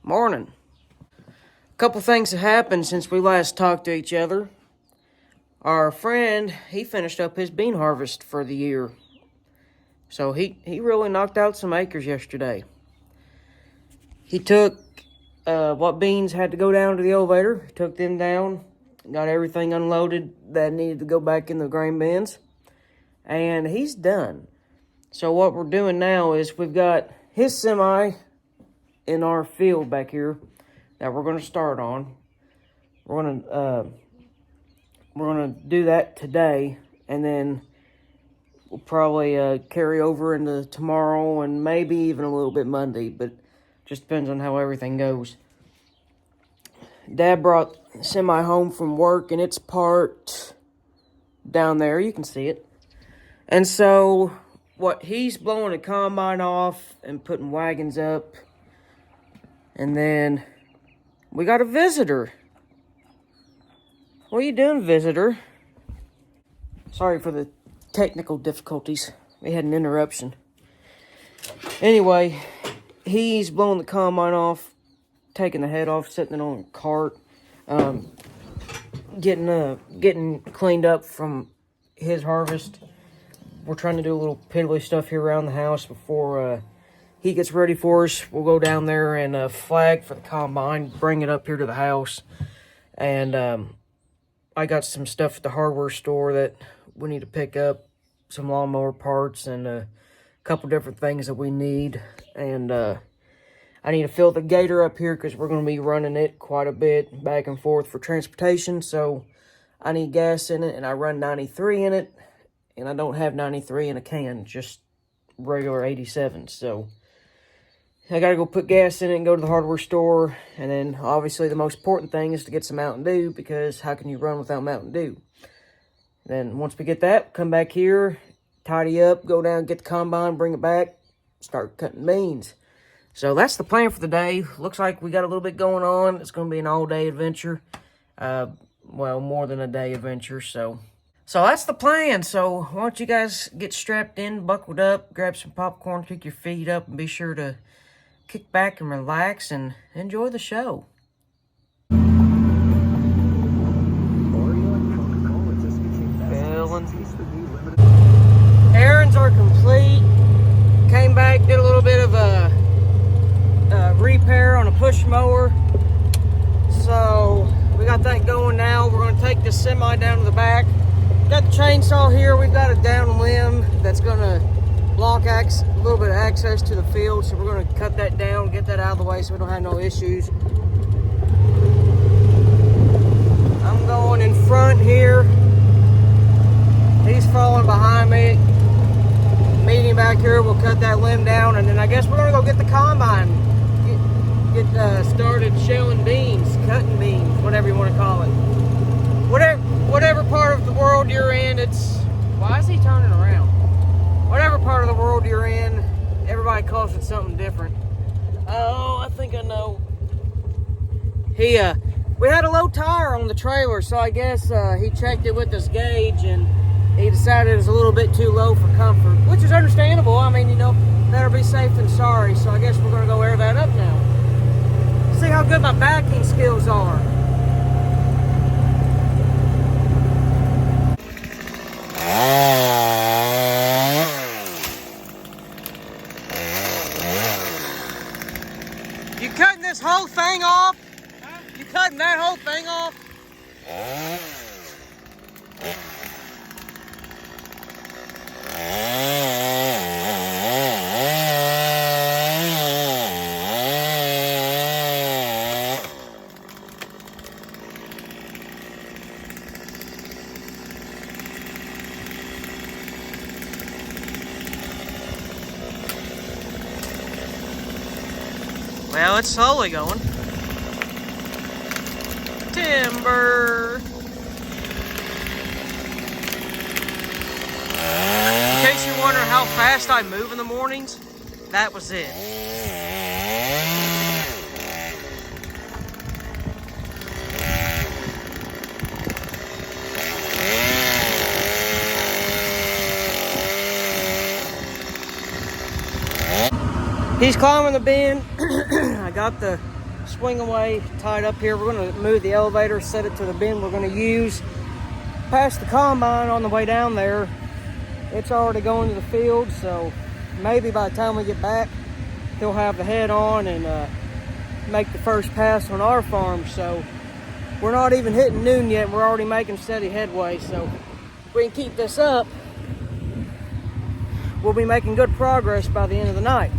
Morning. A couple things have happened since we last talked to each other. Our friend, he finished up his bean harvest for the year. So he really knocked out some acres yesterday. He took what beans had to go down to the elevator, took them down, got everything unloaded that needed to go back in the grain bins, and he's done. So what we're doing now is we've got his semi in our field back here that we're going to start on. We're going to do that today, and then we'll probably carry over into tomorrow and maybe even a little bit Monday, but just depends on how everything goes. Dad brought the semi home from work, and it's parked down there. You can see it. And so he's blowing the combine off and putting wagons up. And then we got a visitor. What are you doing, visitor? Sorry for the technical difficulties. We had an interruption. Anyway, he's blowing the combine off, taking the head off, setting it on a cart, getting cleaned up from his harvest. We're trying to do a little piddly stuff here around the house before he gets ready for us. We'll go down there and flag for the combine, bring it up here to the house. And I got some stuff at the hardware store that we need to pick up, some lawnmower parts and a couple different things that we need. And I need to fill the gator up here because we're going to be running it quite a bit back and forth for transportation. So I need gas in it, and I run 93 in it. And I don't have 93 in a can, just regular 87. So I got to go put gas in it and go to the hardware store. And then obviously the most important thing is to get some Mountain Dew, because how can you run without Mountain Dew? Then once we get that, come back here, tidy up, go down, get the combine, bring it back, start cutting beans. So that's the plan for the day. Looks like we got a little bit going on. It's going to be an all-day adventure. Well, more than a day adventure, so that's the plan. So why don't you guys get strapped in, buckled up, grab some popcorn, kick your feet up, and be sure to kick back and relax and enjoy the show. Errands are complete. Came back, did a little bit of a repair on a push mower. So we got that going now. We're going to take this semi down to the back. Got the chainsaw here. We've got a down limb that's going to block a little bit of access to the field. So we're going to cut that down, get that out of the way so we don't have no issues. I'm going in front here. He's following behind me. Meet him back here. We'll cut that limb down, and then I guess we're going to go get the combine. Get started shelling beans, cutting beans, whatever you want to call it. Whatever part of the world you're in, why is he turning around? Whatever part of the world you're in, everybody calls it something different. Oh, I think I know. We had a low tire on the trailer, so I guess he checked it with his gauge, and he decided it was a little bit too low for comfort, which is understandable. I mean, better be safe than sorry, so I guess we're going to go air that up now. See how good my backing skills are. You cutting this whole thing off? Huh? You cutting that whole thing off? Well, it's slowly going. Timber. In case you wonder how fast I move in the mornings, that was it. He's climbing the bend. I got the swing away, tied up here. We're going to move the elevator, set it to the bin we're going to use. Past the combine on the way down there. It's already going to the field, so maybe by the time we get back, he'll have the head on and make the first pass on our farm. So we're not even hitting noon yet. We're already making steady headway. So if we can keep this up, we'll be making good progress by the end of the night.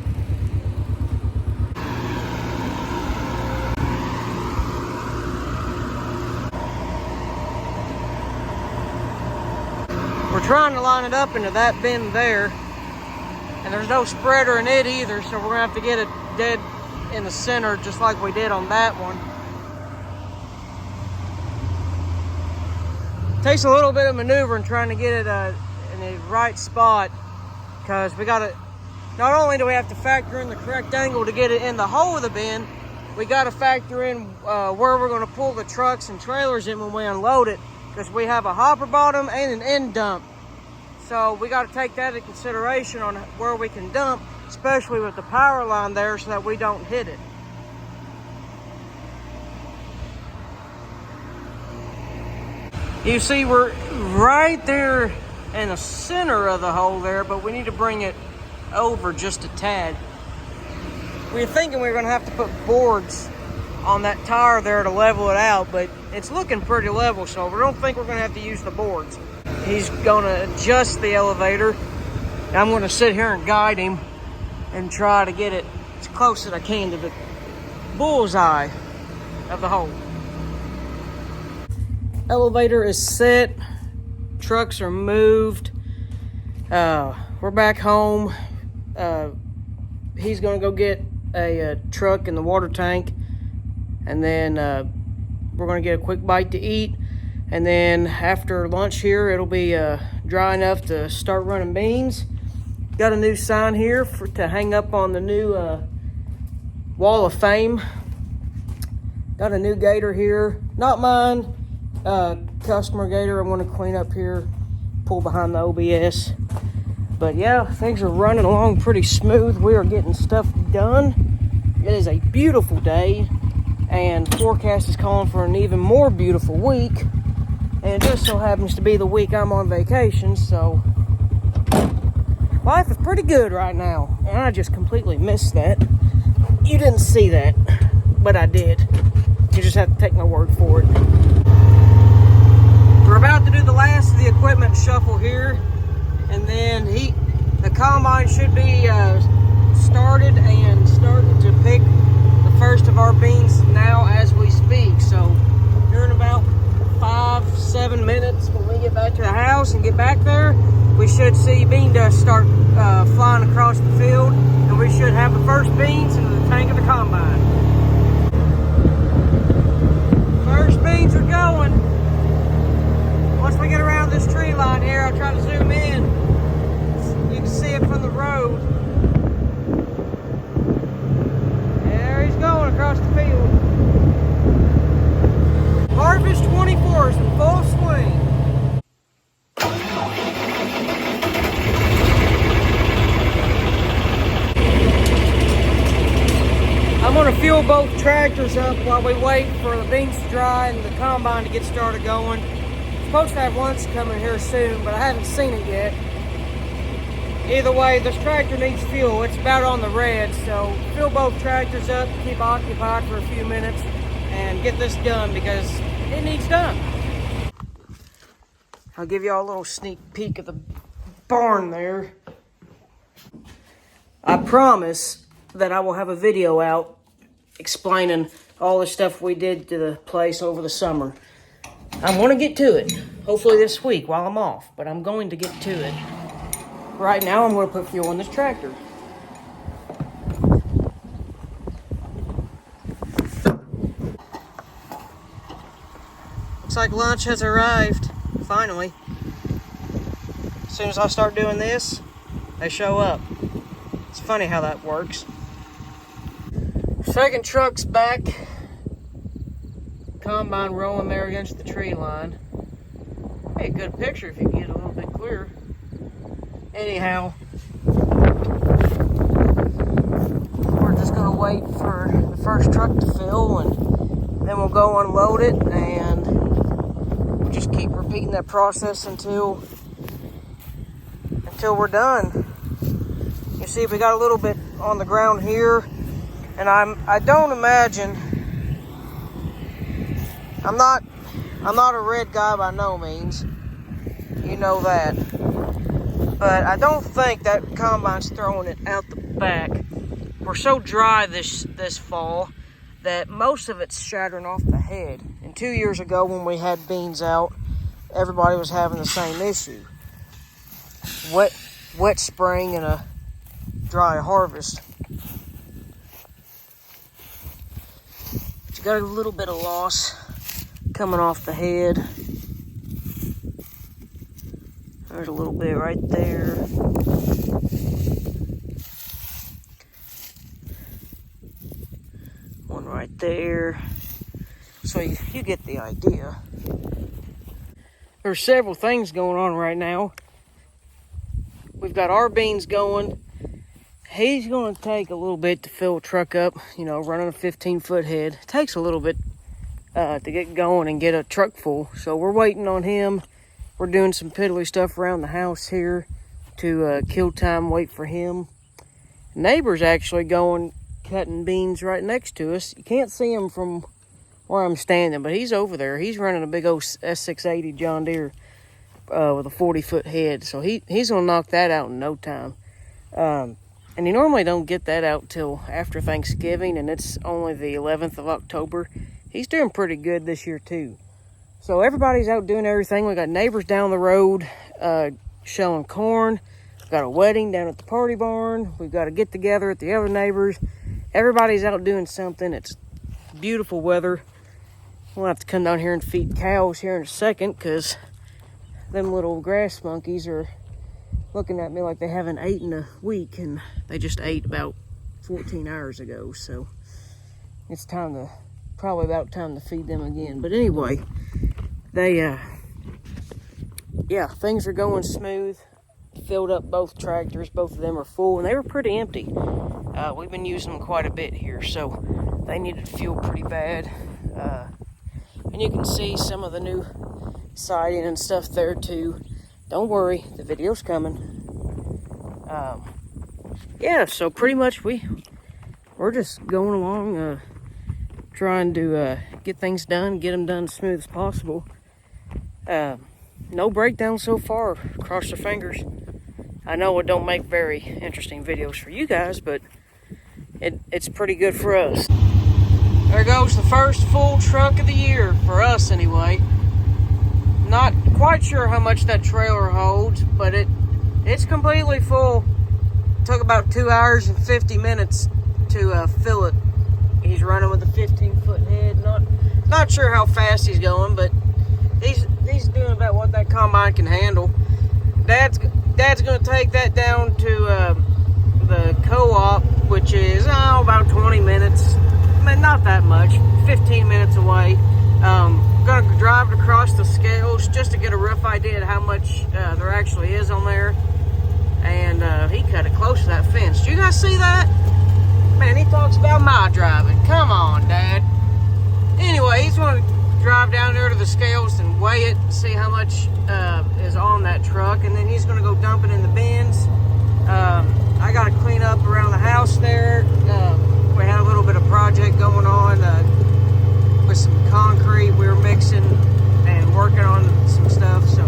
We're trying to line it up into that bin there, and there's no spreader in it either, so we're gonna have to get it dead in the center just like we did on that one. Takes a little bit of maneuvering trying to get it in the right spot, because we gotta, not only do we have to factor in the correct angle to get it in the hole of the bin, we gotta factor in where we're gonna pull the trucks and trailers in when we unload it, because we have a hopper bottom and an end dump. So we got to take that into consideration on where we can dump, especially with the power line there, so that we don't hit it. You see, we're right there in the center of the hole there, but we need to bring it over just a tad. We were thinking we were going to have to put boards on that tire there to level it out, but it's looking pretty level, so we don't think we're going to have to use the boards. He's going to adjust the elevator. I'm going to sit here and guide him and try to get it as close as I can to the bullseye of the hole. Elevator is set. Trucks are moved. We're back home. He's going to go get a truck in the water tank, and then we're going to get a quick bite to eat, and then after lunch here it'll be dry enough to start running beans. Got a new sign here to hang up on the new wall of fame. Got a new gator here, not mine, customer gator. I'm going to clean up here, pull behind the OBS. But yeah, things are running along pretty smooth. We are getting stuff done. It is a beautiful day, and forecast is calling for an even more beautiful week. And it just so happens to be the week I'm on vacation, so life is pretty good right now. And I just completely missed that. You didn't see that, but I did. You just have to take my word for it. We're about to do the last of the equipment shuffle here, and then the combine should be started and starting to pick the first of our beans now as we speak. So here in about 5-7 minutes, when we get back to the house and get back there, we should see bean dust start flying across the field, and we should have the first beans into the tank of the combine. First beans are going. Once we get around this tree line here, I'll try to zoom in. You can see it from the road. There he's going across the field. Harvest 24 is in full swing. I'm going to fuel both tractors up while we wait for the beans to dry and the combine to get started going. Supposed to have lunch coming here soon, but I haven't seen it yet. Either way, this tractor needs fuel. It's about on the red, so fill both tractors up, keep occupied for a few minutes, and get this done because it needs done. I'll give you all a little sneak peek of the barn there. I promise that I will have a video out explaining all the stuff we did to the place over the summer. I want to get to it, hopefully this week while I'm off, but I'm going to get to it. Right now, I'm going to put fuel in this tractor. Looks like lunch has arrived, finally. As soon as I start doing this, they show up. It's funny how that works. Second truck's back. Combine rolling there against the tree line. Hey, a good picture if you can get a little bit clearer. Anyhow, where'd this go? gonna wait for the first truck to fill, and then we'll go unload it, and we'll just keep repeating that process until we're done. You see, we got a little bit on the ground here, and I don't imagine. I'm not a red guy by no means. You know that. But I don't think that combine's throwing it out the back. We're so dry this fall that most of it's shattering off the head. And 2 years ago when we had beans out, everybody was having the same issue. Wet spring and a dry harvest. But you got a little bit of loss coming off the head. There's a little bit right there. One right there. So you get the idea. There's several things going on right now. We've got our beans going. He's going to take a little bit to fill a truck up, you know, running a 15-foot head. It takes a little bit to get going and get a truck full. So we're waiting on him. We're doing some piddly stuff around the house here to kill time, wait for him. Neighbor's actually going cutting beans right next to us. You can't see him from where I'm standing, but he's over there. He's running a big old S680 John Deere with a 40-foot head. So he's going to knock that out in no time. And you normally don't get that out till after Thanksgiving, and it's only the 11th of October. He's doing pretty good this year too. So everybody's out doing everything. We got neighbors down the road shelling corn. We've got a wedding down at the party barn. We've got a get together at the other neighbors. Everybody's out doing something. It's beautiful weather. We'll have to come down here and feed cows here in a second, because them little grass monkeys are looking at me like they haven't eaten a week, and they just ate about 14 hours ago. So it's probably about time to feed them again. But anyway, things are going smooth. Filled up both tractors. Both of them are full, and they were pretty empty. We've been using them quite a bit here, so they needed fuel pretty bad. And you can see some of the new siding and stuff there too. Don't worry, the video's coming. So pretty much we're just going along, trying to get things done, get them done as smooth as possible. No breakdown so far. Cross your fingers. I know it don't make very interesting videos for you guys, but it's pretty good for us. There goes the first full truck of the year, for us anyway. Not quite sure how much that trailer holds, but it's completely full. Took about 2 hours and 50 minutes to fill it. He's running with a 15-foot head. Not sure how fast he's going, but he's doing about what that combine can handle. Dad's going to take that down to the co-op, which is about 20 minutes. I mean, not that much, 15 minutes away. Going to drive it across the scales just to get a rough idea of how much there actually is on there. And he cut it close to that fence. Did you guys see that? Man, he talks about my driving. Come on, Dad. Anyway, he's going to drive down there to the scales and weigh it and see how much is on that truck. And then he's going to go dump it in the bins. I got to clean up around the house there. We had a little bit of project going on with some concrete. We were mixing and working on some stuff. So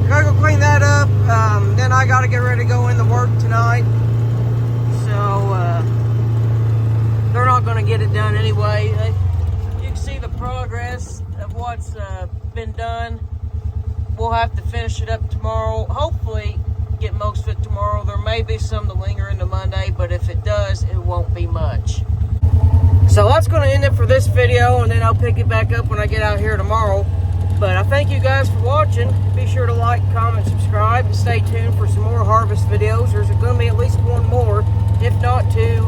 gotta go clean that up. Then I gotta get ready to go into work tonight. So they're not gonna get it done anyway. You can see the progress of what's been done. We'll have to finish it up tomorrow. Hopefully get most of it tomorrow. There may be some to linger into Monday, but if it does, it won't be much. So that's going to end it for this video, and then I'll pick it back up when I get out here tomorrow. But I thank you guys for watching. Be sure to like, comment, subscribe, and stay tuned for some more harvest videos. There's going to be at least one more, if not two,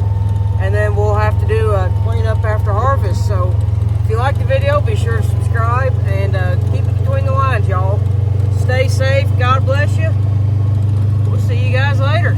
and then we'll have to do a cleanup after harvest. So if you like the video, be sure to subscribe, and keep it between the lines, y'all. Stay safe. God bless you. We'll see you guys later.